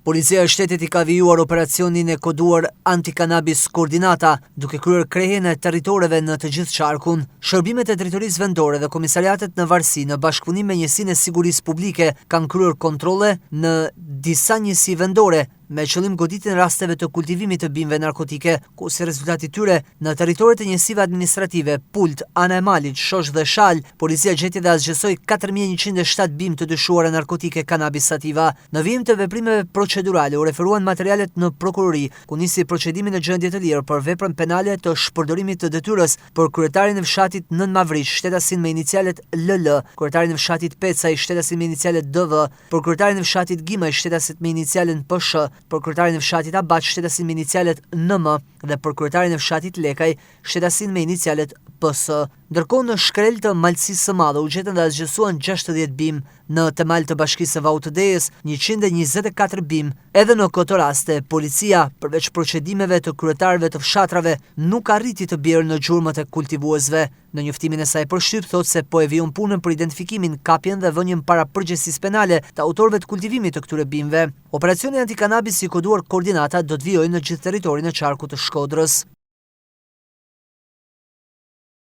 Policia e shtetit I ka vijuar operacionin e koduar anti-kanabis koordinata, duke kryer krehjen e territoreve në të gjithë qarkun. Shërbimet e drejtorisë vendore dhe komisariatet në varësi në bashkëpunim me njësinë e sigurisë publike kanë kryer kontrolle në disa njësi vendore me qëllim goditjen e rasteve të kultivimit të bimëve narkotike, ku si rezultat I tyre në territoret e njësive administrative Pult, Ana e Malit, Shosh dhe Shal, policia gjeti dhe asgjësoi 4107 bimë të dyshuara narkotike kanabis sativa. Në vijim të veprimeve procedurale u referuan materialet në prokurori, ku nisi procedimin në gjendje të lirë për veprën penale të shpërdorimit të detyrës për kryetarin e fshatit Nën Mavriq, shtetasin me inicialet LL, kryetarin e fshatit Pecaj, shtetasin me inicialet DV, për kryetarin e fshatit Gjimaj, shtetasin me inicialen PSH, për kryetarin e fshatit Abaç, shtetasin me inicialet NM dhe për kryetarin e fshatit Lekaj, shtetasin me inicialet PS. Ndërkohë në shkrel të malësisë së madhe u gjetën dhe asgjësuan 60 bimë, në temal të bashkisë së Vautëdejës 124 bimë. Edhe në këtë raste, policia, përveç procedimeve të kryetarëve të fshatrave, nuk arriti të bjerë në gjurmët e kultivuesve. Në njoftimin e saj përshtyp thotë se po e vijon punën për identifikimin, kapjen dhe vënien para përgjegjësisë penale të autorëve të kultivimit të këtyre bimëve. Operacioni antikanabis I koduar koordinata do të vijojë në gjithë territorin e qarkut të Shkodrës.